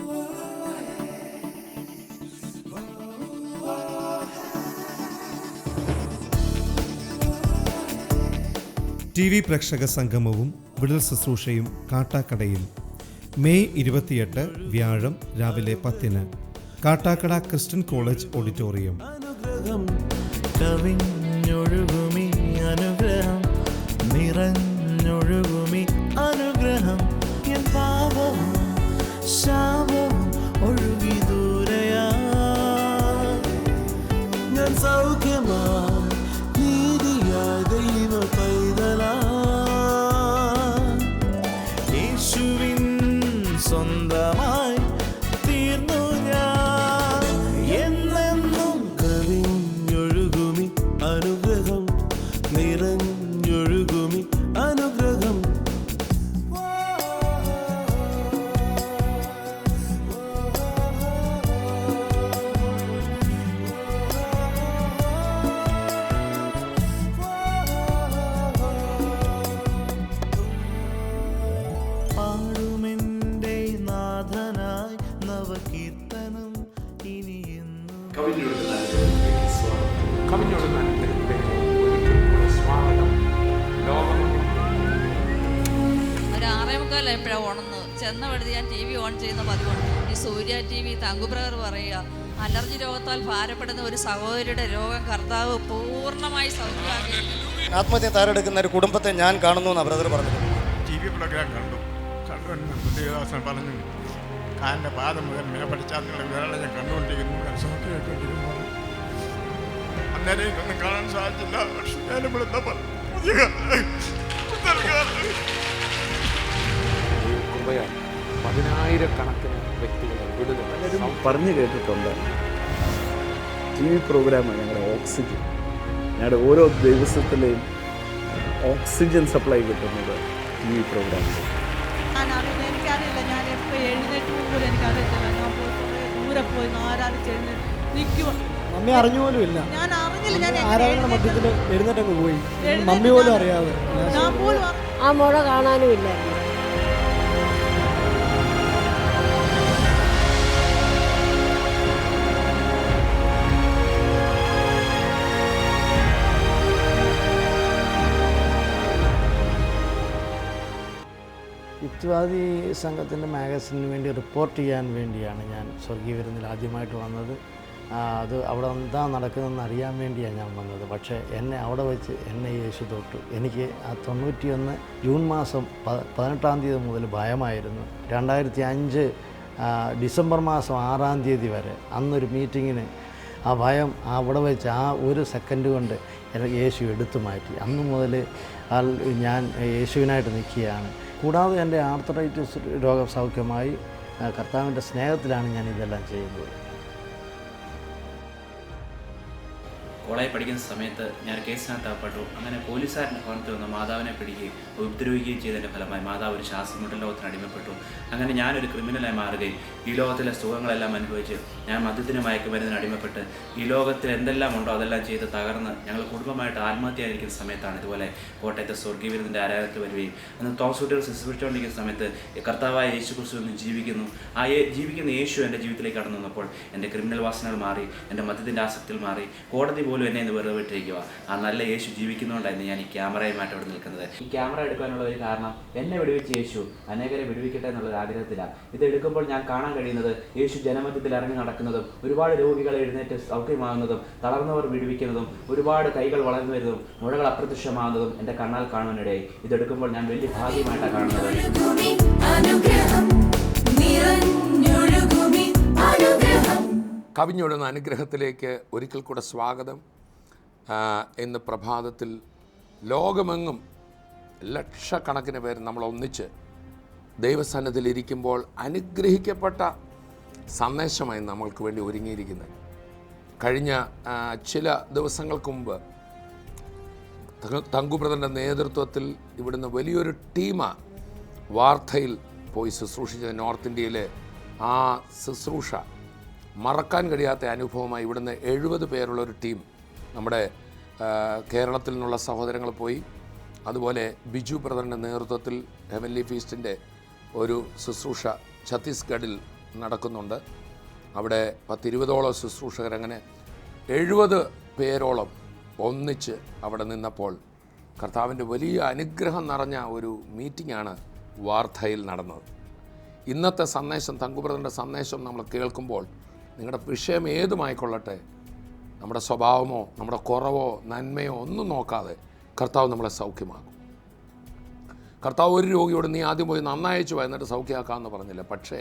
T V പ്രേക്ഷക സംഗമവും വിടൽ ശുശ്രൂഷയും കാട്ടാക്കടയിൽ മെയ് 28 വ്യാഴം രാവിലെ 10-ന് കാട്ടാക്കട ക്രിസ്ത്യൻ കോളേജ് ഓഡിറ്റോറിയം. കവിഞ്ഞൊഴുകുമി അനുഗ്രഹം നിറഞ്ഞൊഴുകുമി അനുഗ്രഹം എൻ പാപവും ശാപവും ഒഴുകി ദൂരയാ ഞാൻ സൗഖ്യമാ നീതിയായ ദൈവ പൈതലാ യേശുവിൻ സ്വന്തമായി തീർന്നു ഞാൻ എന്നെന്നും കവിഞ്ഞൊഴുകുമി അനുഗ്രഹം നിറഞ്ഞൊഴുകുമി അനുഗ്രഹം. പാടുമെന്റെ നാഥനായി നവകീർത്തനം ഇനിയെന്നും. കവിഞ്ഞൊഴുകുന്ന അനുഗ്രഹത്തിലേക്ക് ഒരിക്കൽ കൂടെ സ്വാഗതം. ഒരു 6:45 എപ്പോഴാണ് ഉണർന്നു ചെന്ന വഴുതി ഞാൻ TV ഓൺ ചെയ്യുന്ന പതിവുണ്ട്. ഈ സൂര്യ TV തങ്കുബ്രദർ പറയുക, അലർജി രോഗത്താൽ ഭാരപ്പെടുന്ന ഒരു സഹോദരിയുടെ രോഗം കർത്താവ് പൂർണ്ണമായി സൗഖ്യമാക്കി. ആത്മഹത്യ തയ്യാറെടുക്കുന്ന ഒരു കുടുംബത്തെ ഞാൻ കാണുന്നു എന്നാണ് ബ്രദർ പറഞ്ഞത്. TV പ്രോഗ്രാം കണ്ടു ബുദ്ധിദാസൻ പറഞ്ഞു, കാലിൻ്റെ പാദം മുതൽ മേപ്പടിച്ചാത്തിനുള്ള വിരളെ ഞാൻ കണ്ടുകൊണ്ടിരിക്കുന്നു, കേട്ടുകൊണ്ടിരിക്കുന്നു. അന്നേരം ഒന്നും കാണാൻ സാധിച്ചില്ല. പക്ഷേ കൃപയാൽ 10,000-കണക്കിന് വ്യക്തികളെ വിടുതൽ പറഞ്ഞു കേട്ടിട്ടുണ്ട്. TV പ്രോഗ്രാമാണ് ഞങ്ങളുടെ ഓക്സിജൻ. ഞങ്ങളുടെ ഓരോ ദിവസത്തിലെയും ഓക്സിജൻ സപ്ലൈ കിട്ടുന്നത് TV പ്രോഗ്രാം. എനിക്കറിയില്ല, ഞാൻ എപ്പോൾ എഴുന്നേറ്റ് പോലും എനിക്കറിയത്തില്ല. ഞാൻ പോയി കുറേ ദൂരെ പോയി ആരാധിച്ച് എഴുന്നേറ്റ് നിൽക്കുക. മമ്മി അറിഞ്ഞു പോലും ഇല്ല. ഞാൻ അറിഞ്ഞില്ല, ഞാൻ ആരാധന മധ്യത്തിൽ എഴുന്നേറ്റങ്ങ് പോയി. മമ്മി പോലും അറിയാതെ. ഞാൻ പോലും ആ മുഴ കാണാനും ഇല്ല. യുക്തിവാദി സംഘത്തിൻ്റെ മാഗസിനു വേണ്ടി റിപ്പോർട്ട് ചെയ്യാൻ വേണ്ടിയാണ് ഞാൻ സ്വർഗീയ വിരുന്നിൽ ആദ്യമായിട്ട് വന്നത്. അത് അവിടെ എന്താ നടക്കുന്നതെന്ന് അറിയാൻ വേണ്ടിയാണ് ഞാൻ വന്നത്. പക്ഷേ അവിടെ വെച്ച് എന്നെ യേശു തൊട്ടു. എനിക്ക് ആ 91 ജൂൺ മാസം 18-ാം തീയതി മുതൽ ഭയമായിരുന്നു. 2005 ഡിസംബർ മാസം 6-ാം തീയതി വരെ അന്നൊരു മീറ്റിങ്ങിന് ആ ഭയം അവിടെ വെച്ച് ആ ഒരു സെക്കൻഡ് കൊണ്ട് യേശു എടുത്തു മാറ്റി. അന്ന് മുതൽ ഞാൻ യേശുവിനായിട്ട് നിൽക്കുകയാണ്. കൂടാതെ എൻ്റെ ആർത്തറൈറ്റിസ് രോഗസൗഖ്യമായി കർത്താവിൻ്റെ സ്നേഹത്തിലാണ് ഞാൻ ഇതെല്ലാം ചെയ്യുന്നത്. കോളേജിൽ പഠിക്കുന്ന സമയത്ത് ഞാൻ കേസിനകത്ത് അകപ്പെട്ടു. അങ്ങനെ പോലീസുകാരൻ്റെ ഭവനത്തിൽ വന്ന് മാതാവിനെ പിടിക്കുകയും ഉപദ്രവിക്കുകയും ചെയ്തതിൻ്റെ ഫലമായി മാതാവ് ഒരു ശ്വാസമുട്ടൽ ലോകത്തിന് അടിമപ്പെട്ടു. അങ്ങനെ ഞാനൊരു ക്രിമിനലായി മാറുകയും ഈ ലോകത്തിലെ സുഖങ്ങളെല്ലാം അനുഭവിച്ച് ഞാൻ മദ്യത്തിന് മയക്കുമരുന്നിന് അടിമപ്പെട്ട് ഈ ലോകത്തിൽ എന്തെല്ലാം ഉണ്ടോ അതെല്ലാം ചെയ്ത് തകർന്ന് ഞങ്ങൾ കുടുംബമായിട്ട് ആത്മഹത്യയായിരിക്കുന്ന സമയത്താണ് ഇതുപോലെ കോട്ടയത്തെ സ്വർഗീയ വിരുന്നിൻ്റെ ആരാധനത്തിൽ വരികയും അന്ന് തോമസുകുട്ടികൾ ശുശ്രൂഷിച്ചുകൊണ്ടിരിക്കുന്ന സമയത്ത് കർത്താവായ യേശു ക്രിസ്തു നിന്ന് ജീവിക്കുന്നു. ജീവിക്കുന്ന യേശു എൻ്റെ ജീവിതത്തിലേക്ക് കടന്നു വന്നപ്പോൾ എൻ്റെ ക്രിമിനൽ വാസനകൾ മാറി, എൻ്റെ മദ്യത്തിൻ്റെ ആസക്തികൾ മാറി, കോടതി പോലും എന്നെ ഇന്ന് വെറുതെ വിട്ടിരിക്കുക. ആ നല്ല യേശു ജീവിക്കുന്നതുകൊണ്ടായിരുന്നു ഞാൻ ഈ ക്യാമറയുമായിട്ട് അവിടെ നിൽക്കുന്നത്. ഈ ക്യാമറ എടുക്കാനുള്ള ഒരു കാരണം എന്നെ വിടുവിച്ച യേശു അനേകരെ വിടുവിക്കട്ടെ എന്നുള്ളൊരു ആഗ്രഹത്തിലാണ്. ഇത് എടുക്കുമ്പോൾ ഞാൻ കാണാൻ കഴിയുന്നത് യേശു ജനമധ്യത്തിൽ ഇറങ്ങി നടക്കുന്നതും ഒരുപാട് രോഗികളെ എഴുന്നേറ്റ് സൗഖ്യമാകുന്നതും തളർന്നവർ വിടുവിക്കുന്നതും ഒരുപാട് കൈകൾ വളർന്നു വരുന്നതും മുഴകൾ അപ്രത്യക്ഷമാകുന്നതും എൻ്റെ കണ്ണാൽ കാണുവാനിടയായി. ഇതെടുക്കുമ്പോൾ ഞാൻ വലിയ ഭാഗ്യമായിട്ടാണ് കാണുന്നത്. കവിഞ്ഞൊഴുകുന്ന അനുഗ്രഹത്തിലേക്ക് ഒരിക്കൽ കൂടെ സ്വാഗതം. ഇന്ന് പ്രഭാതത്തിൽ ലോകമെങ്ങും ലക്ഷക്കണക്കിന് പേര് നമ്മൾ ഒന്നിച്ച് ദൈവസന്നിധിയിലിരിക്കുമ്പോൾ അനുഗ്രഹിക്കപ്പെട്ട സന്ദേശമായി നമ്മൾക്ക് വേണ്ടി ഒരുങ്ങിയിരിക്കുന്നത്. കഴിഞ്ഞ ചില ദിവസങ്ങൾക്ക് മുമ്പ് തങ്കുബ്രദറിൻ്റെ നേതൃത്വത്തിൽ ഇവിടുന്ന് വലിയൊരു ടീമാണ് വാർത്തയിൽ പോയി ശുശ്രൂഷിച്ചത്. നോർത്ത് ഇന്ത്യയിലെ ആ ശുശ്രൂഷ മറക്കാൻ കഴിയാത്ത അനുഭവമായി. ഇവിടുന്ന് 70 പേരുള്ളൊരു ടീം നമ്മുടെ കേരളത്തിൽ നിന്നുള്ള സഹോദരങ്ങൾ പോയി. അതുപോലെ ബിജു ബ്രദറിൻ്റെ നേതൃത്വത്തിൽ ഹെവൻലി ഫീസ്റ്റിൻ്റെ ഒരു ശുശ്രൂഷ ഛത്തീസ്ഗഡിൽ നടക്കുന്നുണ്ട്. അവിടെ 10-20ഓളം ശുശ്രൂഷകരങ്ങനെ 70 പേരോളം ഒന്നിച്ച് അവിടെ നിന്നപ്പോൾ കർത്താവിൻ്റെ വലിയ അനുഗ്രഹം നിറഞ്ഞ ഒരു മീറ്റിംഗാണ് വാർത്തയിൽ നടന്നത്. ഇന്നത്തെ സന്ദേശം, തങ്കുബ്രദറിൻ്റെ സന്ദേശം നമ്മൾ കേൾക്കുമ്പോൾ നിങ്ങളുടെ വിഷയം ഏതുമായിക്കൊള്ളട്ടെ, നമ്മുടെ സ്വഭാവമോ നമ്മുടെ കുറവോ നന്മയോ ഒന്നും നോക്കാതെ കർത്താവ് നമ്മളെ സൗഖ്യമാക്കും. കർത്താവ് ഒരു രോഗിയോട് നീ ആദ്യം പോയി നന്നായിച്ചു എന്നിട്ട് സൗഖ്യമാക്കാമെന്ന് പറഞ്ഞില്ല. പക്ഷേ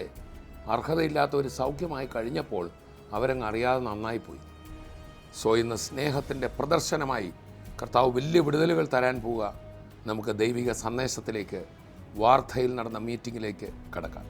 അർഹതയില്ലാത്ത ഒരു സൗഖ്യമായി കഴിഞ്ഞപ്പോൾ അവരങ്ങ് അറിയാതെ നന്നായിപ്പോയി. സോ ഇന്ന് സ്നേഹത്തിൻ്റെ പ്രദർശനമായി കർത്താവ് വലിയ വിടുതലുകൾ തരാൻ പോവുക. നമുക്ക് ദൈവിക സന്ദേശത്തിലേക്ക്, വാർത്തയിൽ നടന്ന മീറ്റിങ്ങിലേക്ക് കടക്കാം.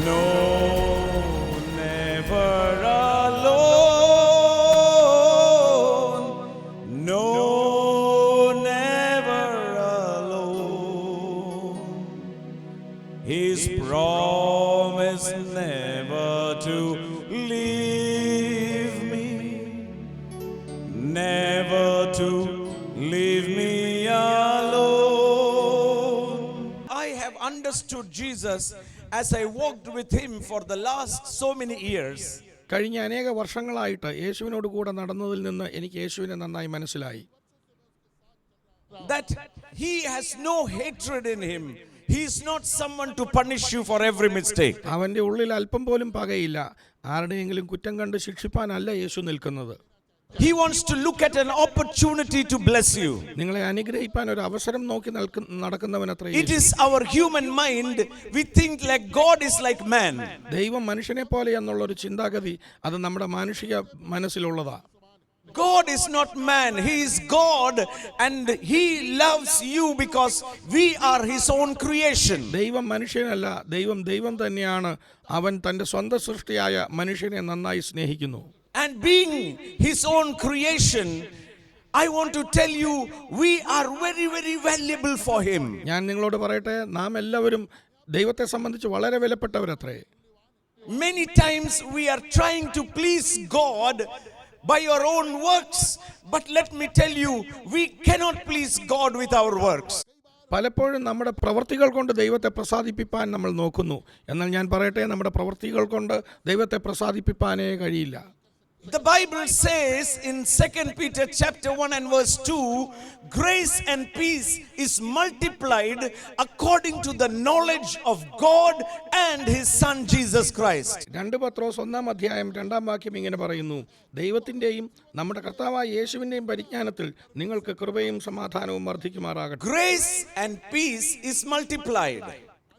No, never alone. No, never alone. His promise never to leave me, never to leave me alone. I have understood Jesus as I walked with him for the last so many years. കഴിഞ്ഞ അനേക വർഷങ്ങളായിട്ട് യേശുവിനോട് കൂടെ നടന്നതിൽ നിന്ന് എനിക്ക് യേശുവിനെ നന്നായി മനസ്സിലായി. That he has no hatred in him. He is not someone to punish you for every mistake. അവൻ്റെ ഉള്ളിൽ അല്പം പോലും പകയില്ല. ആരുടെയെങ്കിലും കുറ്റം കണ്ട് ശിക്ഷിപ്പാനല്ല യേശു നിൽക്കുന്നത്. He wants to look at an opportunity to bless you. നിങ്ങളെ അനുഗ്രഹിപ്പാൻ ഒരു അവസരം നോക്കി നടക്കുന്നവനത്രേ. It is our human mind. We think like God is like man. ദൈവം മനുഷ്യനെ പോലെ എന്നുള്ള ഒരു ചിന്താഗതി അത് നമ്മുടെ മാനുഷിക മനസ്സിലുള്ളതാ. God is not man. He is God and he loves you because we are his own creation. ദൈവം മനുഷ്യനല്ല, ദൈവം തന്നെയാണ്. അവൻ തൻ്റെ സ്വന്തം സൃഷ്ടിയായ മനുഷ്യനെ നന്നായി സ്നേഹിക്കുന്നു. And being his own creation, I want to tell you, we are very, very valuable for him. ഞാൻ നിങ്ങളോട് പറയട്ടെ, നാം എല്ലാവരും ദൈവത്തെ സംബന്ധിച്ച് വളരെ വിലപ്പെട്ടവരത്രേ. Many times we are trying to please God by our own works, but let me tell you, we cannot please God with our works. പലപ്പോഴും നമ്മുടെ പ്രവൃത്തികൾ കൊണ്ട് ദൈവത്തെ പ്രസാദിപ്പിക്കാൻ നമ്മൾ നോക്കുന്നു. എന്നാൽ ഞാൻ പറയട്ടെ, നമ്മുടെ പ്രവൃത്തികൾ കൊണ്ട് ദൈവത്തെ പ്രസാദിപ്പിക്കാനേ കഴിയില്ല. The Bible says in 2 Peter chapter 1 and verse 2, grace and peace is multiplied according to the knowledge of God and his son Jesus Christ. 2 പത്രോസ് 1-ാം അധ്യായം 2-ാം വാക്യം ഇങ്ങനെ പറയുന്നു, ദൈവത്തിൻ്റെയും നമ്മുടെ കർത്താവായ യേശുവിൻ്റെയും പരിജ്ഞാനത്തിൽ നിങ്ങൾക്ക് കൃപയും സമാധാനവും വർദ്ധിക്കുമാറാകട്ടെ. Grace and peace is multiplied.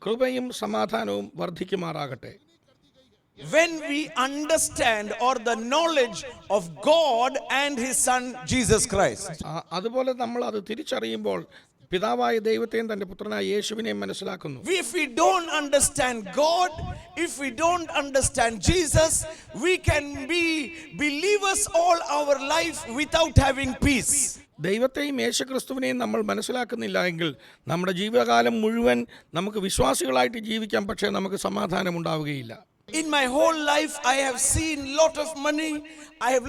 കൃപയും സമാധാനവും വർദ്ധിക്കുമാറാകട്ടെ. When we understand or the knowledge of God and his son Jesus Christ. അതുപോലെ നമ്മൾ അത് തിരിച്ചറിയുമ്പോൾ പിതാവായ ദൈവത്തെയും തന്റെ പുത്രനായ യേശുവിനെയും മനസ്സിലാക്കുന്നു. If we don't understand God, if we don't understand Jesus, we can be believers all our life without having peace. ദൈവത്തെയും യേശുക്രിസ്തുവിനെയും നമ്മൾ മനസ്സിലാക്കുന്നില്ല എങ്കിൽ നമ്മുടെ ജീവിതകാലം മുഴുവൻ നമുക്ക് വിശ്വാസികളായിട്ട് ജീവിക്കാം, പക്ഷേ നമുക്ക് സമാധാനം ഉണ്ടാവുകയില്ല. In my whole life, I have seen lot of money. I have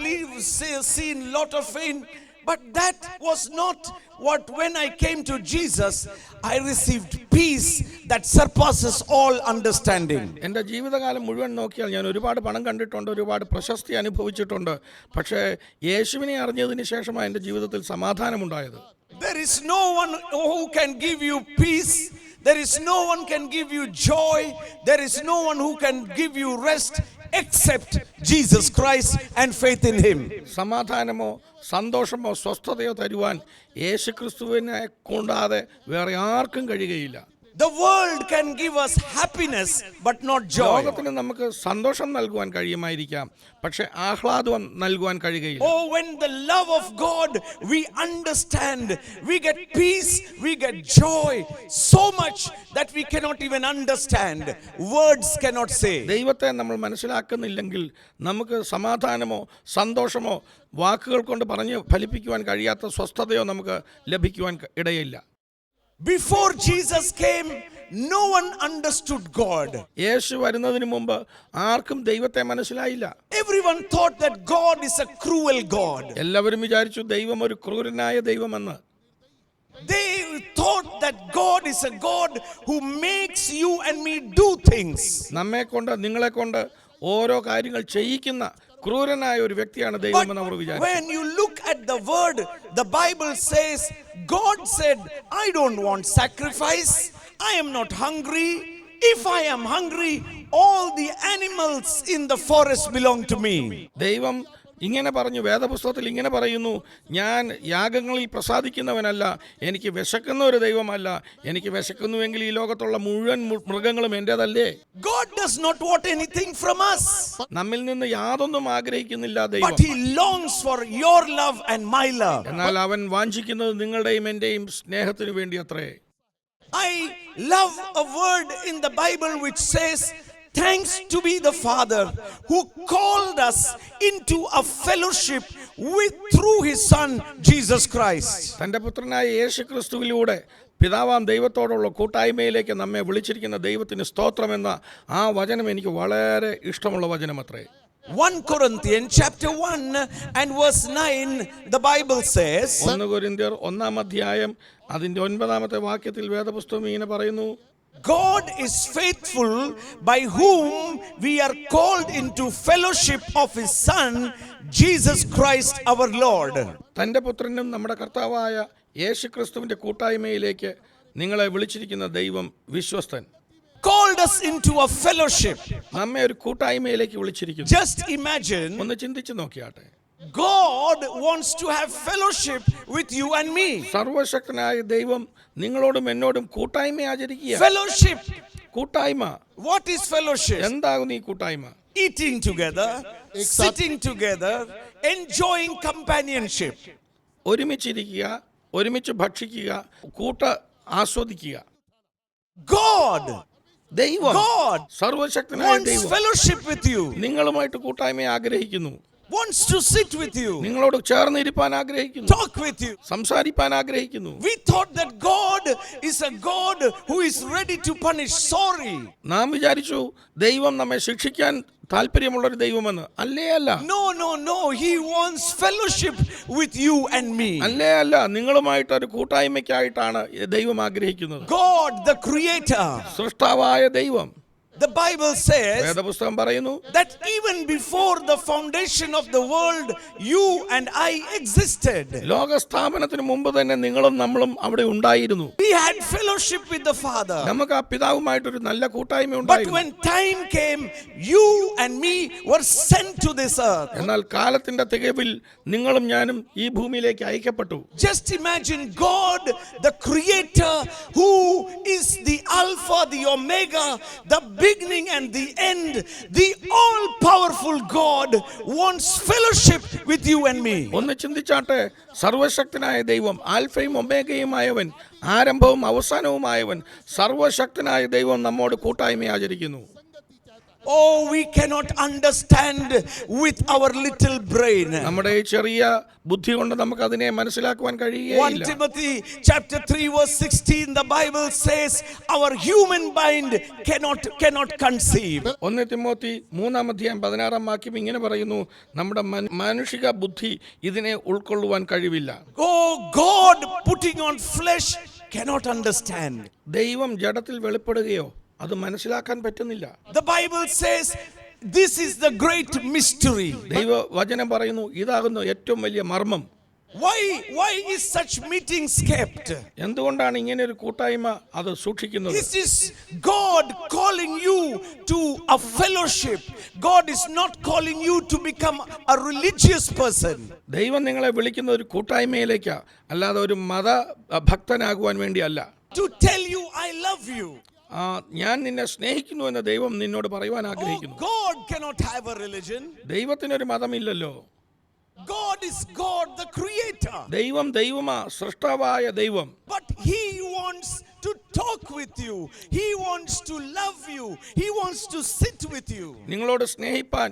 seen lot of fame. But that was not what, when I came to Jesus, I received peace that surpasses all understanding. എൻ്റെ ജീവിതകാലം മുഴുവൻ നോക്കിയാൽ ഞാൻ ഒരുപാട് പണം കണ്ടിട്ടുണ്ട്, ഒരുപാട് പ്രശസ്തി അനുഭവിച്ചിട്ടുണ്ട്. പക്ഷേ യേശുവിനെ അറിഞ്ഞതിന് ശേഷമാണ് എൻ്റെ ജീവിതത്തിൽ സമാധാനമുണ്ടായത്. There is no one who can give you peace. There is no one can give you joy. There is no one who can give you rest except Jesus Christ and faith in him. സമാധാനമോ സന്തോഷമോ സ്വസ്ഥതയോ തരുവാൻ യേശുക്രിസ്തുവിനെ കൂടാതെ വേറെ ആർക്കും കഴിയുകയില്ല. The world can give us happiness but not joy. ലോകത്തിന് നമുക്ക് സന്തോഷം നൽകുവാൻ കഴിയുമായിരിക്കാം, പക്ഷെ ആഹ്ലാദം നൽകുവാൻ കഴിയുകയില്ല. Oh, when the love of God we understand, we get peace, we get joy so much that we cannot even understand. Words cannot say. ദൈവത്തെ നമ്മൾ മനസ്സിലാക്കുന്നില്ലെങ്കിൽ നമുക്ക് സമാധാനമോ സന്തോഷമോ വാക്കുകൾ കൊണ്ട് പറഞ്ഞ് ഫലിപ്പിക്കുവാൻ കഴിയാത്ത സ്വസ്ഥതയോ നമുക്ക് ലഭിക്കുവാൻ ഇടയില്ല. Before Jesus came, no one understood God. യേശു വരുന്നതിന് മുമ്പ് ആർക്കും ദൈവത്തെ മനസ്സിലായില്ല. Everyone thought that God is a cruel God. എല്ലാവരും വിചാരിച്ചു ദൈവം ഒരു ക്രൂരനായ ദൈവമെന്ന്. They thought that God is a God who makes you and me do things. നമ്മെ കൊണ്ട് നിങ്ങളെ കൊണ്ട് ഓരോ കാര്യങ്ങൾ ചെയ്യിക്കുന്ന ക്രൂരനായ ഒരു വ്യക്തിയാണ് ദൈവമെന്ന് അവർ വിചാരിച്ചു. When you look at the word, the Bible says, God said, I don't want sacrifice. I am not hungry. If I am hungry, all the animals in the forest belong to me. ദൈവം ഇങ്ങനെ പറഞ്ഞു, വേദപുസ്തകത്തിൽ ഇങ്ങനെ പറയുന്നു, ഞാൻ യാഗങ്ങളിൽ പ്രസാദിക്കുന്നവനല്ല, എനിക്ക് വിശക്കുന്ന ഒരു ദൈവമല്ല, എനിക്ക് വിശക്കുന്നുവെങ്കിൽ ഈ ലോകത്തുള്ള മുഴുവൻ മൃഗങ്ങളും എൻ്റേതല്ലേ. God does not want anything from us. നമ്മിൽ നിന്ന് യാതൊന്നും ആഗ്രഹിക്കുന്നില്ല ദൈവം. But he longs for your love and my love. എന്നാൽ അവൻ വാഞ്ചിക്കുന്നത് നിങ്ങളുടെയും എൻ്റെയും സ്നേഹത്തിനു വേണ്ടി അത്രേ. I love a word in the Bible which says, thanks to be the Father who called us into a fellowship through his Son Jesus Christ. തന്റെ പുത്രനായ യേശുക്രിസ്തുവിലൂടെ പിതാവാം ദൈവത്തോടുള്ള കൂട്ടായ്മയിലേക്ക് നമ്മെ വിളിച്ചിരിക്കുന്ന ദൈവത്തിന് സ്തോത്രമെന്ന ആ വചനം എനിക്ക് വളരെ ഇഷ്ടമുള്ള വചനമത്രേ. 1 Corinthians chapter 1 and verse 9, the Bible says, 1 കൊരിന്ത്യർ 1-ാം അധ്യായം അതിന്റെ 9-ാമത്തെ വാക്യത്തിൽ വേദപുസ്തകം ഇങ്ങനെ പറയുന്നു, God is faithful, by whom we are called into fellowship of his Son Jesus Christ our Lord. തന്റെ പുത്രനും നമ്മുടെ കർത്താവായ യേശുക്രിസ്തുവിന്റെ കൂട്ടായ്മയിലേക്ക് നിങ്ങളെ വിളിച്ചിരിക്കുന്ന ദൈവം വിശ്വസ്തൻ. Called us into a fellowship. നമ്മെ ഒരു കൂട്ടായ്മയിലേക്ക് വിളിച്ചിരിക്കുന്നു. Just imagine, ഒന്ന് ചിന്തിച്ചു നോക്കിയാട്ടെ. God wants to have fellowship with you and me. സർവശക്തനായ ദൈവം നിങ്ങളോടും എന്നോടും കൂട്ടായ്മ ആചരിക്കുക. Fellowship. കൂട്ടായ്മ. What is fellowship? എന്താകുന്നു ഈ കൂട്ടായ്മ? Eating together, sitting together, enjoying companionship. ഒരുമിച്ചിരിക്കുക, ഒരുമിച്ച് ഭക്ഷിക്കുക, കൂട്ട ആസ്വദിക്കുക. God, ദൈവം, God സർവശക്തനായ wants ദൈവം fellowship with you. നിങ്ങളുമായിട്ട് കൂട്ടായ്മ ആഗ്രഹിക്കുന്നു. Wants to sit with you. നിങ്ങളോട് ചേർന്നിരിപ്പാൻ ആഗ്രഹിക്കുന്നു. Talk with you. സംസാരിപ്പാൻ ആഗ്രഹിക്കുന്നു. We thought that God is a God who is ready to punish. Sorry. നാം വിചാരിച്ചു ദൈവം നമ്മെ ശിക്ഷിക്കാൻ താല്പര്യമുള്ള ഒരു ദൈവമെന്ന്. അല്ലേ അല്ല. No. He wants fellowship with you and me. അല്ലേ അല്ല. നിങ്ങളുമായിട്ട് ഒരു കൂട്ടായ്മയ്ക്കായിട്ടാണ് ദൈവം ആഗ്രഹിക്കുന്നത്. God, the creator. സൃഷ്ടാവായ ദൈവം. The Bible says വേദപുസ്തകം പറയുന്നു that even before the foundation of the world, you and I existed. ലോകസ്ഥാപനത്തിന് മുമ്പ് തന്നെ നിങ്ങളും നമ്മളും അവിടെ ഉണ്ടായിരുന്നു. We had fellowship with the Father. നമുക്ക് ആ പിതാവുമായിട്ടൊരു നല്ല കൂട്ടായ്മ But ഉണ്ടായിരുന്നു. when time came, you and me were sent to this earth. എന്നാൽ കാലത്തിന്റെ തികവിൽ നിങ്ങളും ഞാനും ഈ ഭൂമിയിലേക്ക് അയക്കപ്പെട്ടു. Just imagine God, the creator, who is the Alpha, the Omega, the beginning and the end, the all-powerful God wants fellowship with you and me. ഒന്ന് ചിന്തിച്ചാട്ടെ, സർവശക്തനായ ദൈവം, ആൽഫയും ഒമേഗയുമായവൻ, ആരംഭവും അവസാനവുമായവൻ, സർവശക്തനായ ദൈവം നമ്മോട് കൂട്ടായ്മ ആചരിക്കുന്നു. Oh, we cannot understand with our little brain. നമ്മുടെ ഈ ചെറിയ ബുദ്ധി കൊണ്ട് നമുക്ക് അതിനെ മനസ്സിലാക്കുവാൻ 1 കഴിയുകയില്ല. Timothy chapter 3 verse 16, the Bible says our human mind cannot conceive. 1 Timothy 3-ാം അധ്യായം 16-ാം വാക്യം ഇങ്ങനെ പറയുന്നു, നമ്മുടെ മാനുഷിക ബുദ്ധി ഇതിനെ ഉൾക്കൊള്ളുവാൻ കഴിവില്ല. Oh, God putting on flesh cannot understand. ദൈവം ജഡത്തിൽ വെളിപ്പെടുകയോ അത് മനസ്സിലാക്കാൻ പറ്റുന്നില്ല. The Bible says this is the great mystery. ദൈവ വചനം പറയുന്നു ഇതാകുന്നു ഏറ്റവും വലിയ മർമ്മം. Why is such meetings kept? എന്തുകൊണ്ടാണ് ഇങ്ങനെ ഒരു കൂട്ടായ്മ അത് സൂക്ഷിക്കുന്നത്? This is God calling you to a fellowship. God is not calling you to become a religious person. ദൈവം നിങ്ങളെ വിളിക്കുന്ന ഒരു കൂട്ടായ്മയിലേക്കാ, അല്ലാതെ ഒരു മത ഭക്തനാകുവാൻ വേണ്ടിയല്ല. To tell you I love you. ഞാൻ നിന്നെ സ്നേഹിക്കുന്നു എന്ന് ദൈവം നിന്നോട് പറയുവാൻ ആഗ്രഹിക്കുന്നു. God cannot have a religion. ദൈവത്തിനൊരു മതമില്ലല്ലോ. God is God, the creator. ദൈവം ദൈവമാ, സൃഷ്ടാവായ ദൈവം. But he wants to talk with you. He wants to love you. He wants to sit with you. നിങ്ങളോട് സ്നേഹിപ്പാൻ,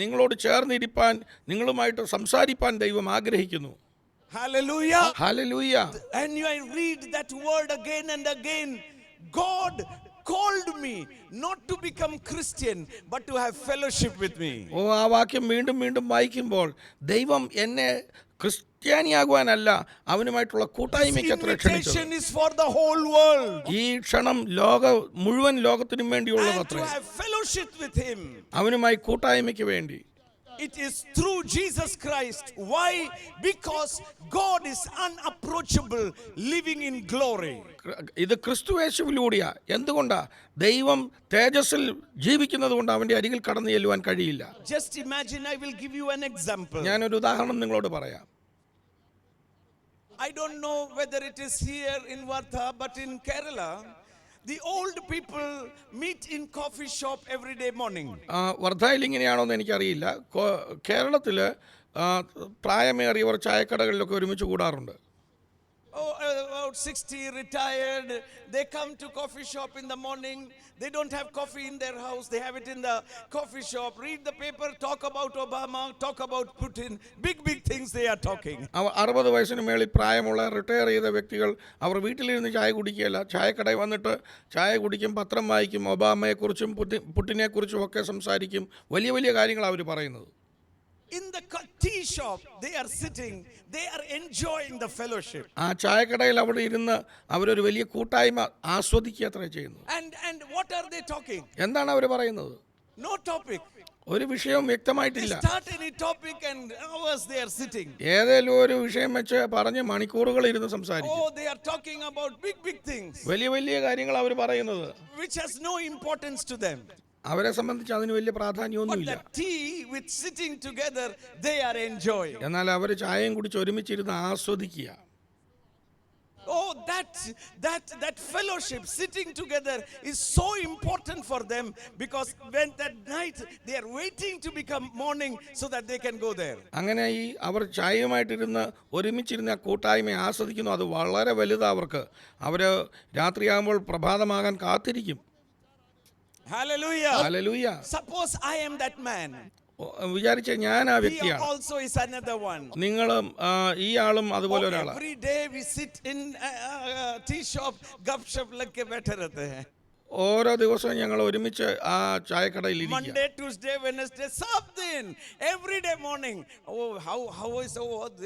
നിങ്ങളോട് ചേർന്നിരിപ്പാൻ, നിങ്ങളുമായിട്ട് സംസാരിപ്പാൻ ദൈവം ആഗ്രഹിക്കുന്നു. Hallelujah. Hallelujah. And I read that word again and again. God called me not to become Christian but to have fellowship with me. ആ വാക്യം വീണ്ടും വീണ്ടും വായിക്കുമ്പോൾ ദൈവം എന്നെ ക്രിസ്ത്യാനിയാകുവാനല്ല അവനുമായിട്ടുള്ള കൂട്ടായ്മയ്ക്ക് അത്ര ക്ഷണിച്ചത്. Invitation is for the whole world. ഈ ക്ഷണം മുഴുവൻ ലോകത്തിനും വേണ്ടിയുള്ളത് And to അത്രേ. have fellowship with him. അവനുമായി കൂട്ടായ്മയ്ക്ക് വേണ്ടി. It is through Jesus Christ. Why? Because God is unapproachable, living in glory. ഇത് ക്രിസ്തുയേശുവിലൂടെയാ. എന്തുകൊണ്ടാ? ദൈവം തേജസ്സിൽ ജീവിക്കുന്നത് കൊണ്ട് അവന്റെ അരികിൽ കടന്നു ചെല്ലുവാൻ കഴിയില്ല. Just imagine, I will give you an example. ഞാനൊരു ഉദാഹരണം നിങ്ങളോട് പറയാം. I don't know whether it is here in Vartha, but in Kerala, the old people meet in coffee shop every day morning. വർദ്ധയിൽ ഇങ്ങനെയാണോ എന്ന് എനിക്കറിയില്ല. കേരളത്തിൽ പ്രായമേറിയവർ ചായക്കടകളിലൊക്കെ ഒരുമിച്ച് കൂടാറുണ്ട്. About 60 retired, they come to coffee shop in the morning. They don't have coffee in their house, they have it in the coffee shop. Read the paper, talk about Obama, talk about Putin. Big things they are talking. 60 വയസ്സിന് മേളിൽ പ്രായമുള്ള retire ചെയ്ത വ്യക്തികൾ അവർ വീട്ടിലിരുന്ന് ചായ കുടിക്കുകയല്ല, ചായക്കടയിൽ വന്നിട്ട് ചായ കുടിക്കും, പത്രം വായിക്കും, ഒബാമയെക്കുറിച്ചും പുടിനെക്കുറിച്ചും ഒക്കെ സംസാരിക്കും. വലിയ വലിയ കാര്യങ്ങൾ അവർ പറയുന്നത്. In the tea shop they are sitting, they are enjoying the fellowship. ആ ചായക്കടയിൽ അവിടെ ഇരുന്ന് അവരൊരു വലിയ കൂട്ടായ്മ ആസ്വദിക്കുകയത്രേ ചെയ്യുന്നു. And what are they talking? എന്താണ് അവർ പറയുന്നത്? No topic. ഒരു വിഷയവും വ്യക്തമായിട്ടില്ല. They start any topic and hours they are sitting. ഏതെങ്കിലും ഒരു വിഷയം വെച്ച് പറഞ്ഞ് മണിക്കൂറുകൾ ഇരുന്ന് സംസാരിക്കും. Oh, they are talking about big things. വലിയ വലിയ കാര്യങ്ങൾ അവർ പറയുന്നത്. Which has no importance to them. അവരെ സംബന്ധിച്ച് അതിന് വലിയ പ്രാധാന്യമൊന്നുമില്ല. But the tea with sitting together they are enjoying. എന്നാൽ അവർ ചായയും കുടിച്ച് ഒരുമിച്ചിരുന്ന് ആസ്വദിക്കുക. Oh, that fellowship, sitting together, is so important for them, because when that night they are waiting to become morning so that they can go there. അങ്ങനെ ഈ അവർ ചായയുമായിട്ടിരുന്ന് ഒരുമിച്ചിരുന്ന കൂട്ടായ്മ ആസ്വദിക്കുന്നു. അത് വളരെ വലുതാ അവർക്ക്. അവർ രാത്രിയാകുമ്പോൾ പ്രഭാതമാകാൻ കാത്തിരിക്കും. Hallelujah. Hallelujah. Suppose I am that man. വിചാരിച്ച ഞാൻ ആ He വ്യക്തിയാണ്. also is another one. നിങ്ങളും ഈ ആളും അതുപോലെ ഒരാളാണ്. Every day we sit in tea shop, gup shop lagke baithe rehte hain. ഓരോ ദിവസവും ഞങ്ങൾ ഒരുമിച്ച് ആ ചായക്കടയിൽ ഇരിക്കുക. Monday, Tuesday, Wednesday, सब दिन, every day morning. Oh, how is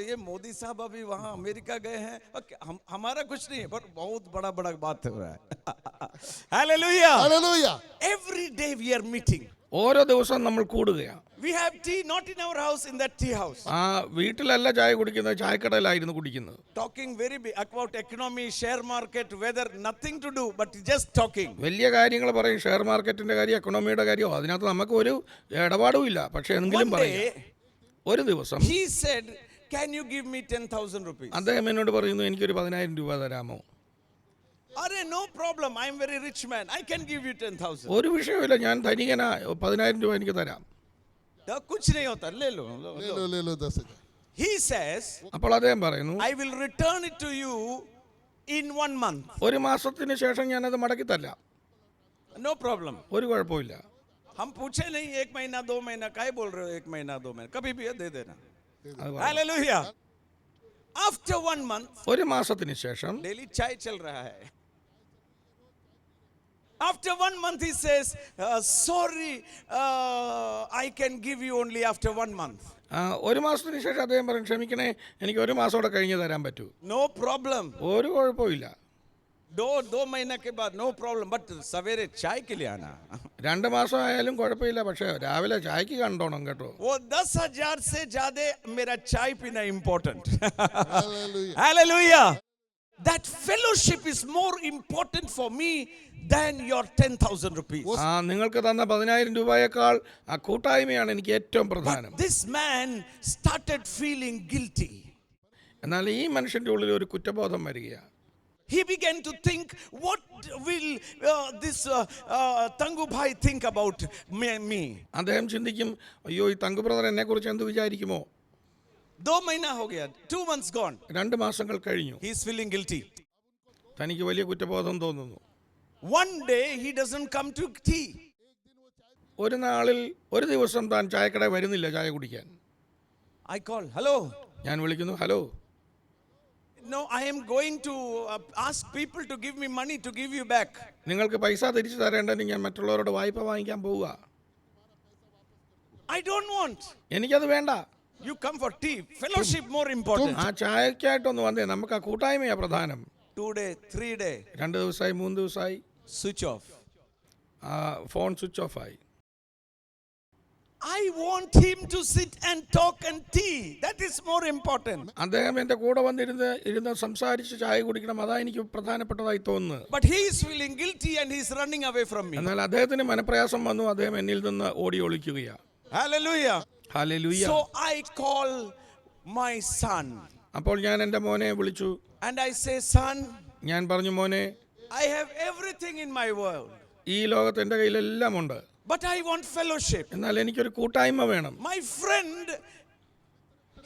ये मोदी साहब अभी वहाँ अमेरिका गए हैं. Okay, हमारा कुछ नहीं है, पर बहुत बड़ा बात हो रहा है. Hallelujah. Hallelujah. Every day we are meeting. ഓരോ ദിവസവും നമ്മൾ കൂടുകയാണ്. We have tea not in our house, in that tea house. ആ വീട്ടിലല്ല ചായ കുടിക്കുന്നത്, ചായക്കടയിലായിരുന്നു കുടിക്കുന്നത്. Talking very big about economy, share market, weather, nothing to do, but just talking. വലിയ കാര്യങ്ങൾ പറയും, ഷെയർ മാർക്കറ്റിന്റെ കാര്യം, എക്കണോമിയുടെ കാര്യമോ, അതിനകത്ത് നമുക്ക് ഒരു ഇടപാടും ഇല്ല. പക്ഷെ എങ്കിലും പറയും. ഒരു ദിവസം he said, can you give me 10,000 rupees? അദ്ദേഹം എന്നോട് പറയുന്നു, എനിക്കൊരു 10,000 രൂപ തരാമോ? Arey, no problem, I am very rich man, I can give you 10,000. ഒരു വിഷയമില്ല, ഞാൻ ധനികനാ, 10,000 രൂപ എനിക്ക് തരാം. कुछ नहीं होता, ले लो 10,000. He says, അപ്പോൾ അദ്ദേഹം പറയുന്നു, I will return it to you in 1 month. ഒരു മാസത്തിന് ശേഷം ഞാനത് മടക്കി തരാം. No problem. ഒരു കുഴപ്പമില്ല. हम पूछे नहीं 1 महीना 2 महीना, काहे बोल रहे हो 1 महीना 2 महीना, कभी भी दे देना. Hallelujah. After 1 month, ഒരു മാസത്തിന് ശേഷം daily chai चल रहा है. After 1 month he says, sorry, I can give you only after 1 month. ഒരു മാസത്തിന് ശേഷം അദ്ദേഹം പറയും, ക്ഷമിക്കണേ, എനിക്ക് ഒരു മാസം കൂടെ കഴിഞ്ഞ് തരാൻ പറ്റൂ. No problem. ഒരു കുഴപ്പമില്ല. 2 महीने के बाद no problem, but सवेरे चाय के लिए आना. 2 മാസം ആയാലും കുഴപ്പമില്ല, പക്ഷേ രാവിലെ ചായക്ക് കണ്ടോണം കേട്ടോ. वो 10,000 से ज्यादा मेरा चाय पीना important. Hallelujah. Hallelujah. That fellowship is more important for me than your 10,000 rupees. നിങ്ങൾക്ക് തന്ന 10,000 രൂപയേക്കാൾ ആ കൂട്ടായ്മയാണ് എനിക്ക് ഏറ്റവും പ്രധാനം. This man started feeling guilty. എന്നാൽ ഈ മനുഷ്യന്റെ ഉള്ളിൽ ഒരു കുറ്റബോധം വരികയാണ്. He began to think, what will this Tangu bhai think about me? അദ്ദേഹം ചിന്തിക്കും, അയ്യോ ഈ തങ്കു ബ്രദർ എന്നെ കുറിച്ച് എന്ത് വിചാരിക്കുമോ? 2 महीना हो गया, 2 months gone. 2 മാസങ്ങൾ കഴിഞ്ഞു. He is feeling guilty. തനിക്ക് വലിയ കുറ്റബോധം തോന്നുന്നു. One day he doesn't come to tea. ഒരു നാളിൽ ഒരു ദിവസം താൻ ചായക്കടയിൽ വരുന്നില്ല ചായ കുടിക്കാൻ. I call, hello. ഞാൻ വിളിക്കുന്നു, hello. No, I am going to ask people to give me money to give you back. നിങ്ങൾക്ക് പൈസ തിരിച്ചു തരേണ്ടെങ്കിൽ ഞാൻ മറ്റുള്ളവരോട് വായ്പ വാങ്ങിക്കാൻ പോവുക. I don't want. എനിക്കത് വേണ്ട. You come for tea. Fellowship more important. ആ ചായക്കായിട്ടൊന്ന് വന്നേ, നമുക്ക് ആ കൂട്ടായ്മയാ പ്രധാനം. 2 day, 3 day. 2 ദിവസമായി 3 ദിവസമായി Switch off. Phone switch off ആയി. I want him to sit and talk and tea. That is more important. അദ്ദേഹം എൻ്റെ കൂടെ വന്നിരുന്ന് സംസാരിച്ച് ചായ കുടിക്കണം, അതാ എനിക്ക് പ്രധാനപ്പെട്ടതായി തോന്നുന്നു. But he is feeling guilty and he is running away from me. എന്നാൽ അദ്ദേഹത്തിന് മനപ്രയാസം വന്നു, അദ്ദേഹം എന്നിൽ നിന്ന് ഓടി ഒളിക്കുകയാണ്. Hallelujah. Hallelujah. So I call my son. അപ്പോൾ ഞാൻ എൻ്റെ മോനെ വിളിച്ചു. And I say, son, ഞാൻ പറഞ്ഞു, മോനെ, I have everything in my world. ഈ ലോകത്ത് എൻ്റെ കയ്യിലെല്ലാം ഉണ്ട്. But I want fellowship. എന്നാൽ എനിക്കൊരു കൂട്ടായ്മ വേണം. My friend,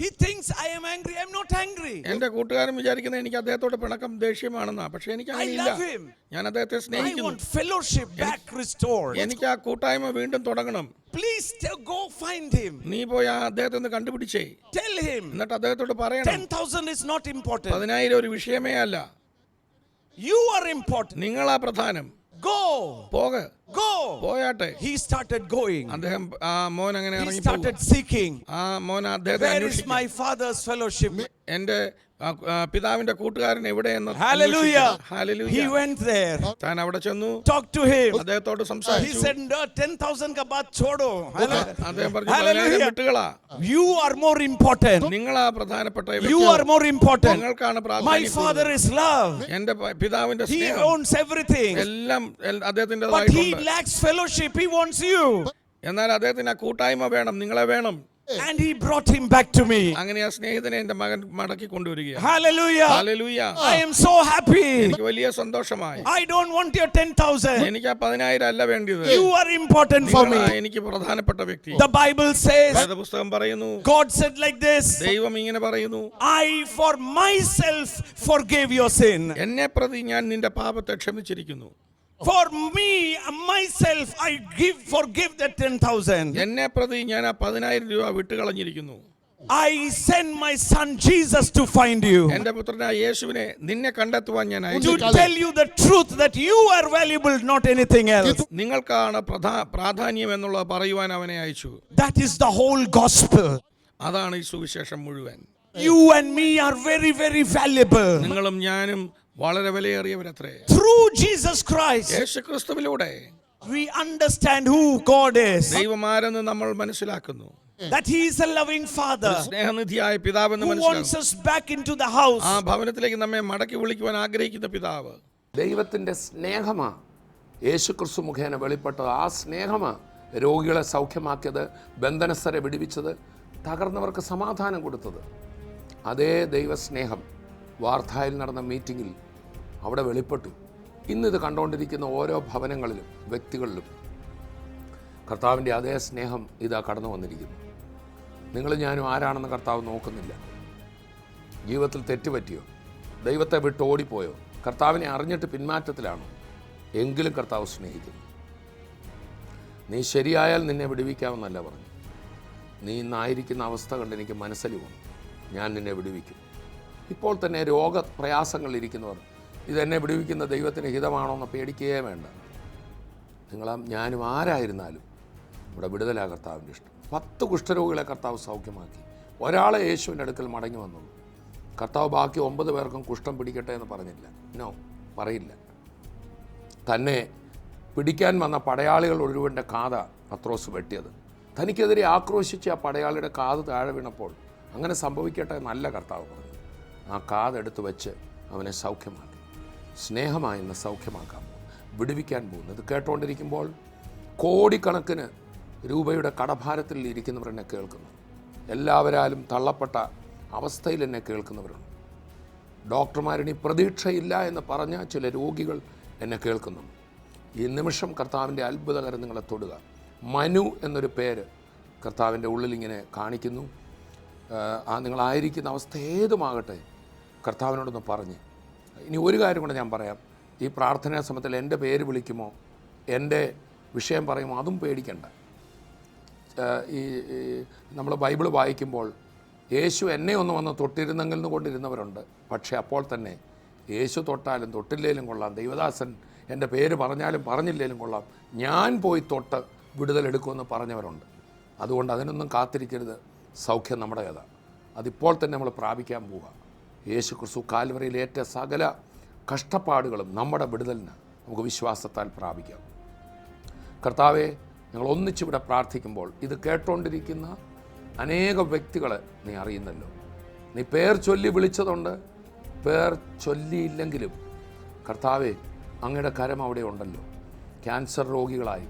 he thinks I am angry. I am not angry. എൻ്റെ കൂട്ടുകാരൻ വിചാരിക്കുന്നത് എനിക്ക് അദ്ദേഹത്തോട് പിണക്കം ദേഷ്യമാണെന്നാ. പക്ഷെ എനിക്ക് I അങ്ങനെയില്ല. love him. ഞാൻ അദ്ദേഹത്തെ I സ്നേഹിക്കുന്നു. want fellowship back restored. എനിക്ക് ആ കൂട്ടായ്മ വീണ്ടും തുടങ്ങണം. Please go find him. നീ പോയി ആ അദ്ദേഹത്തെ ഒന്ന് കണ്ടുപിടിച്ചേ. Tell him. എന്നിട്ട് അദ്ദേഹത്തോട് പറയണം, 10,000 is not important. 10,000 ഒരു വിഷയമേ അല്ല. You are important. നിങ്ങളാ പ്രധാനം. Go. പോക. Go. പോയാട്ടെ. He started going. അദ്ദേഹം ആ മോൻ അങ്ങനെ He ഇറങ്ങി started seeking. ആ മോൻ അദ്ദേഹത്തെ Where is അന്വേഷിക്കും. my father's fellowship? എൻ്റെ പിതാവിന്റെ കൂട്ടുകാരൻ എവിടെയെന്ന് Hallelujah. Hallelujah. He went there. താൻ അവിടെ ചെന്നു, Talk to him. അദ്ദേഹത്തോട് He സംസാരിച്ചു. said, "No, 10,000 ka baat chodo." അദ്ദേഹം പറഞ്ഞു, Hallelujah. 10,000 വിട്ടുകളാ. You are more important. നിങ്ങളാ പ്രധാനപ്പെട്ട You are more important. നിങ്ങൾക്കാണ് My പ്രാധാന്യം. father is love. എന്റെ പിതാവിന്റെ He സ്നേഹം owns everything. എല്ലാം But he അദ്ദേഹത്തിൻ്റെതായിട്ടുണ്ട്. lacks fellowship. He wants you. എന്നാൽ അദ്ദേഹത്തിന് ആ കൂട്ടായ്മ വേണം, നിങ്ങളെ വേണം. And he brought him back to me. അങ്ങനെ ആ സ്നേഹിതനെ എന്റെ മകൻ മടക്കി കൊണ്ടുവരികയാണ്. Hallelujah. Hallelujah. I am so happy. എനിക്ക് വലിയ സന്തോഷമായി. I don't want your 10,000. എനിക്ക് ആ 10,000 അല്ല വേണ്ടിയത്. You are important for me. എനിക്ക് പ്രധാനപ്പെട്ട വ്യക്തി. The Bible says, വേദപുസ്തകം പറയുന്നു, God said like this, ദൈവം ഇങ്ങനെ പറയുന്നു, I for myself forgave your sin. എന്നെ പ്രതി ഞാൻ നിന്റെ പാപത്തെ ക്ഷമിച്ചിരിക്കുന്നു. For me, myself, I forgive that 10,000. എന്നെ പ്രതി ഞാൻ ആ 10,000 രൂപ വിട്ടുകളഞ്ഞിരിക്കുന്നു. I send my son Jesus to find you. എന്റെ പുത്രനായ യേശുവിനെ നിന്നെ കണ്ടെത്തുവാൻ ഞാൻ To അയച്ചു. tell you the truth that you are valuable, not anything else. നിങ്ങൾക്കാണ് പ്രാധാന്യം എന്നുള്ളത് പറയുവാൻ അവനെ അയച്ചു. That is the whole gospel. അതാണ് ഈ സുവിശേഷം മുഴുവൻ. You and me are very, very valuable. നിങ്ങളും ഞാനും വളരെ വിലയേറിയവരത്രേ. Through Jesus Christ, യേശുക്രിസ്തുവിലൂടെ we understand who God is. ദൈവം ആരെന്ന് നമ്മൾ മനസ്സിലാക്കുന്നു. That he is a loving father സ്നേഹനിധിയായ പിതാവെന്ന് who wants മനസ്സിലാക്കുന്നു. us back into the house. ആ ഭവനത്തിലേക്ക് നമ്മെ മടക്കി വിളിക്കുവാൻ ആഗ്രഹിക്കുന്ന പിതാവ്. ദൈവത്തിൻ്റെ സ്നേഹമാ യേശുക്രിസ്തു മുഖേന വെളിപ്പെട്ടത്. ആ സ്നേഹമാ രോഗികളെ സൗഖ്യമാക്കിയത്, ബന്ധനസ്ഥരെ വിടുവിച്ചത്, തകർന്നവർക്ക് സമാധാനം കൊടുത്തത്. അതേ ദൈവസ്നേഹം വാർത്തായിൽ നടന്ന മീറ്റിങ്ങിൽ അവിടെ വെളിപ്പെട്ടു. ഇന്നിത് കണ്ടുകൊണ്ടിരിക്കുന്ന ഓരോ ഭവനങ്ങളിലും വ്യക്തികളിലും കർത്താവിൻ്റെ അതേ സ്നേഹം ഇതാ കടന്നു വന്നിരിക്കുന്നു. നിങ്ങൾ ഞാനും ആരാണെന്ന് കർത്താവ് നോക്കുന്നില്ല. ജീവിതത്തിൽ തെറ്റുപറ്റിയോ, ദൈവത്തെ വിട്ട് ഓടിപ്പോയോ, കർത്താവിനെ അറിഞ്ഞിട്ട് പിന്മാറ്റത്തിലാണോ, എങ്കിലും കർത്താവ് സ്നേഹിക്കുന്നു. നീ ശരിയായാൽ നിന്നെ വിടുവിക്കാമെന്നല്ല പറഞ്ഞു. നീ ഇന്നായിരിക്കുന്ന അവസ്ഥ കണ്ട് എനിക്ക് മനസ്സലിവുണ്ട്, ഞാൻ നിന്നെ വിടുവിക്കും. ഇപ്പോൾ തന്നെ രോഗപ്രയാസങ്ങളിലിരിക്കുന്നവർ ഇതെന്നെ വിടുവിക്കുന്ന ദൈവത്തിന് ഹിതമാണോ എന്ന് പേടിക്കുകയേ വേണ്ട. ഞാനും ആരായിരുന്നാലും ഇവിടെ വിടുതലാ കർത്താവിൻ്റെ ഇഷ്ടം. 10 കുഷ്ഠരോഗികളെ കർത്താവ് സൗഖ്യമാക്കി. ഒരാളെ യേശുവിൻ്റെ അടുക്കൽ മടങ്ങി വന്നുള്ളൂ. കർത്താവ് ബാക്കി 9 പേർക്കും കുഷ്ഠം പിടിക്കട്ടെ എന്ന് പറഞ്ഞില്ല. നോ, പറയില്ല. തന്നെ പിടിക്കാൻ വന്ന പടയാളികൾ ഒരുവൻ്റെ കാത പത്രോസ് വെട്ടിയത്. തനിക്കെതിരെ ആക്രോശിച്ച് ആ പടയാളിയുടെ കാത് താഴെ വീണപ്പോൾ അങ്ങനെ സംഭവിക്കട്ടെ എന്നല്ല കർത്താവ് പറഞ്ഞു. ആ കാതെടുത്ത് വെച്ച് അവനെ സൗഖ്യമാക്കി. സ്നേഹമായി ഇന്ന് സൗഖ്യമാക്കാം, വിടുവിക്കാൻ പോകുന്നു. ഇത് കേട്ടുകൊണ്ടിരിക്കുമ്പോൾ കോടിക്കണക്കിന് രൂപയുടെ കടഭാരത്തിൽ ഇരിക്കുന്നവർ എന്നെ കേൾക്കുന്നു. എല്ലാവരാലും തള്ളപ്പെട്ട അവസ്ഥയിൽ എന്നെ കേൾക്കുന്നവരുണ്ട്. ഡോക്ടർമാരിനി പ്രതീക്ഷയില്ല എന്ന് പറഞ്ഞ ചില രോഗികൾ എന്നെ കേൾക്കുന്നു. ഈ നിമിഷം കർത്താവിൻ്റെ അത്ഭുതകരം നിങ്ങളെ തൊടുക. മനു എന്നൊരു പേര് കർത്താവിൻ്റെ ഉള്ളിലിങ്ങനെ കാണിക്കുന്നു. നിങ്ങളായിരിക്കുന്ന അവസ്ഥ ഏതുമാകട്ടെ കർത്താവിനോടൊന്ന് പറഞ്ഞ്. ഇനി ഒരു കാര്യം കൂടെ ഞാൻ പറയാം. ഈ പ്രാർത്ഥനാ സമയത്തിൽ എൻ്റെ പേര് വിളിക്കുമോ, എൻ്റെ വിഷയം പറയുമോ, അതും പേടിക്കണ്ട. ഈ നമ്മൾ ബൈബിൾ വായിക്കുമ്പോൾ യേശു എന്നെ ഒന്ന് വന്ന് തൊട്ടിരുന്നെങ്കിൽ എന്ന് കൊണ്ടിരുന്നവരുണ്ട്. പക്ഷേ അപ്പോൾ തന്നെ യേശു തൊട്ടാലും തൊട്ടില്ലേലും കൊള്ളാം, ദൈവദാസൻ എൻ്റെ പേര് പറഞ്ഞാലും പറഞ്ഞില്ലേലും കൊള്ളാം, ഞാൻ പോയി തൊട്ട് വിടുതലെടുക്കുമെന്ന് പറഞ്ഞവരുണ്ട്. അതുകൊണ്ട് അതിനൊന്നും കാത്തിരിക്കരുത്. സൗഖ്യം നമ്മുടെ കഥ, അതിപ്പോൾ തന്നെ നമ്മൾ പ്രാപിക്കാൻ പോവുക. യേശു ക്രിസ്തു കാൽവറിയിലേറ്റ സകല കഷ്ടപ്പാടുകളും നമ്മുടെ വിടുതലിന് നമുക്ക് വിശ്വാസത്താൽ പ്രാപിക്കാം. കർത്താവെ, ഞങ്ങൾ ഒന്നിച്ചിവിടെ പ്രാർത്ഥിക്കുമ്പോൾ ഇത് കേട്ടുകൊണ്ടിരിക്കുന്ന അനേക വ്യക്തികളെ നീ അറിയുന്നല്ലോ. നീ പേർ ചൊല്ലി വിളിച്ചതുണ്ട്, പേർ ചൊല്ലിയില്ലെങ്കിലും കർത്താവെ അങ്ങയുടെ കരം അവിടെ ഉണ്ടല്ലോ. ക്യാൻസർ രോഗികളായി,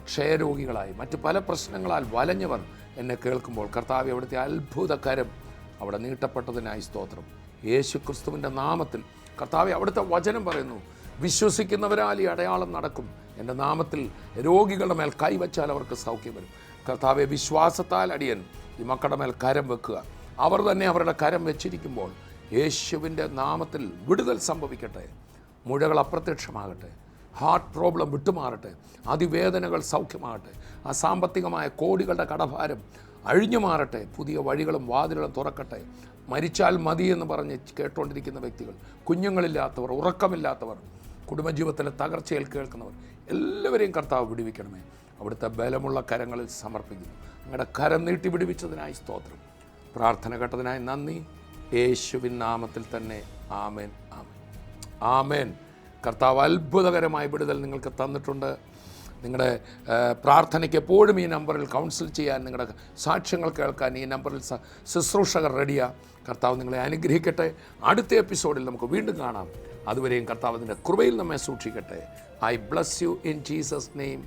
ക്ഷയരോഗികളായി, മറ്റ് പല പ്രശ്നങ്ങളാൽ വലഞ്ഞവർ എന്നെ കേൾക്കുമ്പോൾ കർത്താവെ അവിടുത്തെ അത്ഭുത കരം അവിടെ നീട്ടപ്പെട്ടതിനായി സ്തോത്രം. യേശു ക്രിസ്തുവിൻ്റെ നാമത്തിൽ കർത്താവെ, അവിടുത്തെ വചനം പറയുന്നു, വിശ്വസിക്കുന്നവരാൽ ഈ അടയാളം നടക്കും. എൻ്റെ നാമത്തിൽ രോഗികളുടെ മേൽ കൈവച്ചാൽ അവർക്ക് സൗഖ്യം വരും. കർത്താവെ, വിശ്വാസത്താൽ അടിയൻ ഈ മക്കളുടെ മേൽ കരം വെക്കുക. അവർ തന്നെ അവരുടെ കരം വെച്ചിരിക്കുമ്പോൾ യേശുവിൻ്റെ നാമത്തിൽ വിടുതൽ സംഭവിക്കട്ടെ. മുഴകൾ അപ്രത്യക്ഷമാകട്ടെ, ഹാർട്ട് പ്രോബ്ലം വിട്ടുമാറട്ടെ, അതിവേദനകൾ സൗഖ്യമാകട്ടെ, അസാമ്പത്തികമായ കോടികളുടെ കടഭാരം അഴിഞ്ഞു മാറട്ടെ, പുതിയ വഴികളും വാതിലുകളും തുറക്കട്ടെ. മരിച്ചാൽ മതി എന്ന് പറഞ്ഞ് കേട്ടുകൊണ്ടിരിക്കുന്ന വ്യക്തികൾ, കുഞ്ഞുങ്ങളില്ലാത്തവർ, ഉറക്കമില്ലാത്തവർ, കുടുംബജീവിതത്തിലെ തകർച്ചയിൽ കേൾക്കുന്നവർ, എല്ലാവരെയും കർത്താവ് വിടുവിക്കണമേ. അവിടുത്തെ ബലമുള്ള കരങ്ങളിൽ സമർപ്പിക്കുന്നു. നിങ്ങളുടെ കരം നീട്ടി വിടുവിച്ചതിനായി സ്തോത്രം. പ്രാർത്ഥന കേട്ടതിനായി നന്ദി. യേശുവിൻ നാമത്തിൽ തന്നെ ആമേൻ, ആമേൻ, ആമേൻ. കർത്താവ് അത്ഭുതകരമായ വിടുതൽ നിങ്ങൾക്ക് തന്നിട്ടുണ്ട്. നിങ്ങളുടെ പ്രാർത്ഥനയ്ക്ക് എപ്പോഴും ഈ നമ്പറിൽ കൗൺസിൽ ചെയ്യാൻ, നിങ്ങളുടെ സാക്ഷ്യങ്ങൾ കേൾക്കാൻ ഈ നമ്പറിൽ ശുശ്രൂഷകർ റെഡിയാണ്. കർത്താവ് നിങ്ങളെ അനുഗ്രഹിക്കട്ടെ. അടുത്ത എപ്പിസോഡിൽ നമുക്ക് വീണ്ടും കാണാം. അതുവരെയും കർത്താവ് അതിൻ്റെ കൃപയിൽ നമ്മെ സൂക്ഷിക്കട്ടെ. I bless you in Jesus name,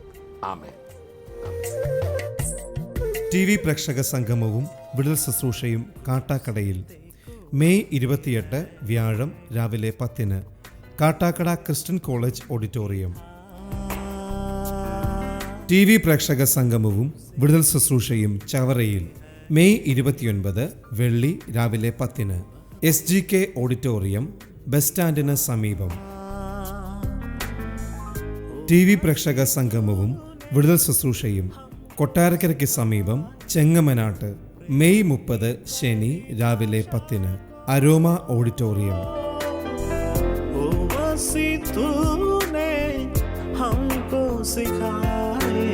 amen. TV പ്രേക്ഷക സംഗമവും വിടുതൽ ശുശ്രൂഷയും കാട്ടാക്കടയിൽ മെയ് 28 വ്യാഴം രാവിലെ 10 Kattakada Christian college auditorium. TV പ്രേക്ഷക സംഗമവും വിടുതൽ ശുശ്രൂഷയും ചവറയിൽ മെയ് 29 വെള്ളി രാവിലെ 10 SGK ഓഡിറ്റോറിയം, ബസ് സ്റ്റാൻഡിന് സമീപം. TV പ്രേക്ഷക സംഗമവും വിടുതൽ ശുശ്രൂഷയും കൊട്ടാരക്കരയ്ക്ക് സമീപം ചെങ്ങമനാട്ട് മെയ് 30 ശനി രാവിലെ 10 അരോമ ഓഡിറ്റോറിയം. तूने हमको सिखाए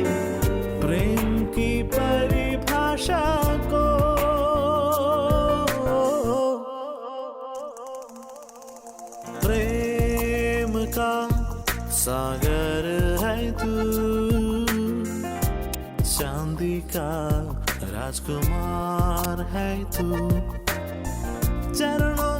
प्रेम की परिभाषा को, प्रेम का सागर है तू, चांदी का राजकुमार है तू, चरणों